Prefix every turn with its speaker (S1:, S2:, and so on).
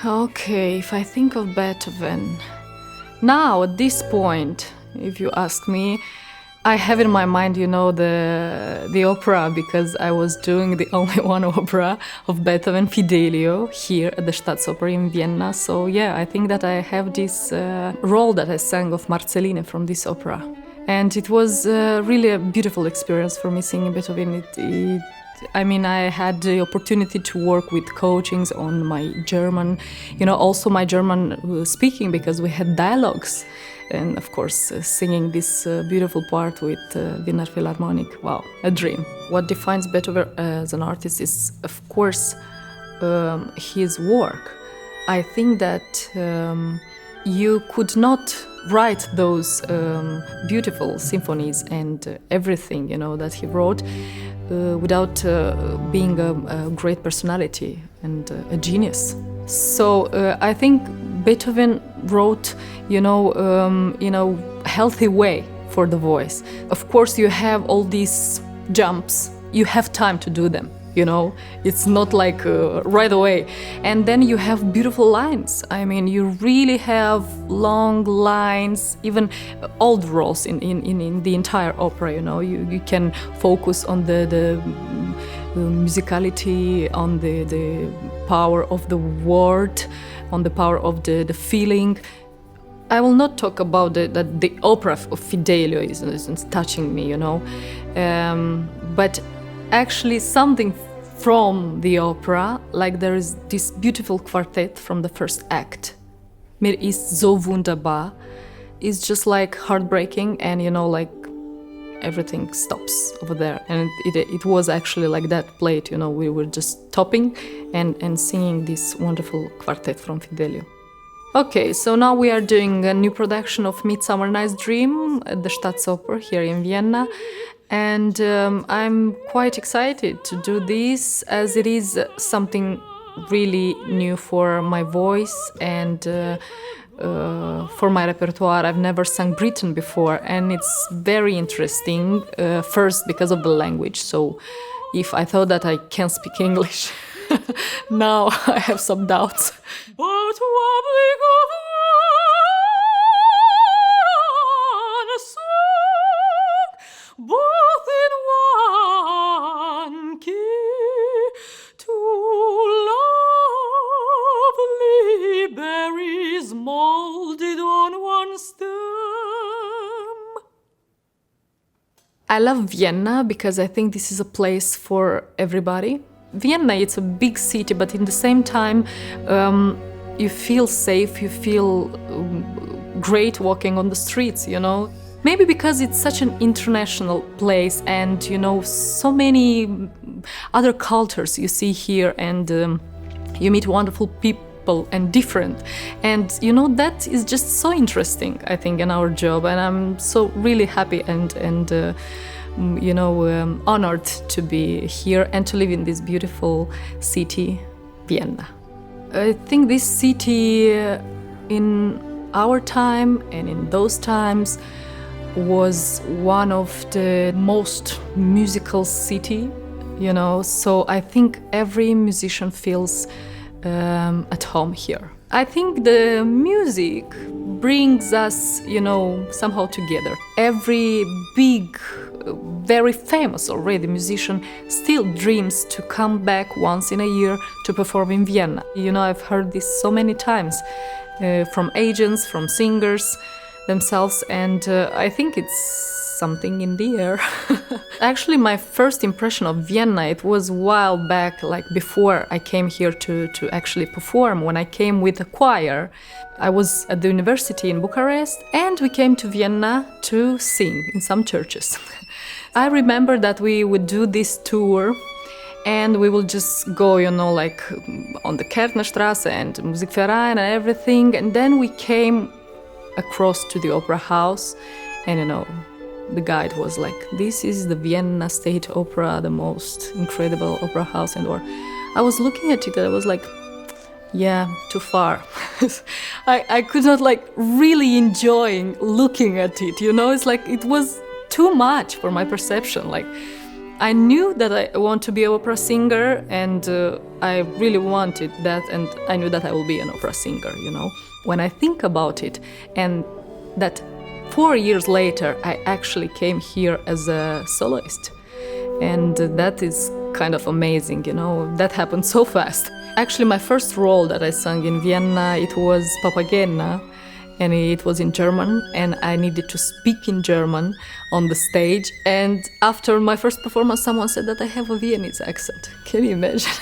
S1: Okay, if I think of Beethoven, now at this point, if you ask me, I have in my mind, the opera, because I was doing the only one opera of Beethoven, Fidelio, here at the Staatsopera in Vienna. So yeah, I think that I have this role that I sang of Marceline from this opera. And it was really a beautiful experience for me singing Beethoven. I had the opportunity to work with coachings on my German, also my German speaking, because we had dialogues. And of course, singing this beautiful part with Wiener Philharmonic, wow, a dream. What defines Beethoven as an artist is, of course, his work. I think that you could not write those beautiful symphonies and everything, that he wrote without being a great personality and a genius. So I think Beethoven wrote, in a healthy way for the voice. Of course, you have all these jumps. You have time to do them. It's not like right away. And then you have beautiful lines. You really have long lines, even old roles in the entire opera. You can focus on the musicality, on the power of the word, on the power of the feeling. I will not talk about that the opera of Fidelio isn't touching me, but actually something from the opera, like there is this beautiful quartet from the first act. Mir ist so wunderbar. It's just like heartbreaking, and everything stops over there. And it was actually like that played, we were just stopping and singing this wonderful quartet from Fidelio. Okay, so now we are doing a new production of Midsummer Night's Dream at the Staatsoper here in Vienna. And I'm quite excited to do this, as it is something really new for my voice and for my repertoire. I've never sung Britain before, and it's very interesting, first because of the language. So if I thought that I can speak English, now I have some doubts. Both in one key, two lovely berries molded on one stem. I love Vienna because I think this is a place for everybody. Vienna, it's a big city, but in the same time, you feel safe, you feel great walking on the streets, Maybe because it's such an international place, and so many other cultures you see here, and you meet wonderful people and different, and that is just so interesting, I think, in our job, and I'm so really happy and honored to be here and to live in this beautiful city, Vienna. I think this city in our time and in those times was one of the most musical city, so I think every musician feels at home here. I think the music brings us, somehow together. Every big, very famous already musician still dreams to come back once in a year to perform in Vienna. I've heard this so many times from agents, from singers themselves, and I think it's something in the air. Actually, my first impression of Vienna, it was a while back, like before I came here to actually perform, when I came with a choir. I was at the university in Bucharest, and we came to Vienna to sing in some churches. I remember that we would do this tour, and we will just go, like on the Kärntnerstraße and Musikverein and everything, and then we came across to the opera house, and the guide was like, this is the Vienna State Opera, the most incredible opera house in the world. I was looking at it and I was like, yeah, too far. I could not really enjoying looking at it, it's like it was too much for my perception. I knew that I want to be an opera singer, and I really wanted that, and I knew that I will be an opera singer, you know. When I think about it, and that 4 years later I actually came here as a soloist, and that is kind of amazing, you know, that happened so fast. Actually, my first role that I sang in Vienna, it was Papagena, and it was in German, and I needed to speak in German on the stage. And after my first performance, someone said that I have a Viennese accent. Can you imagine?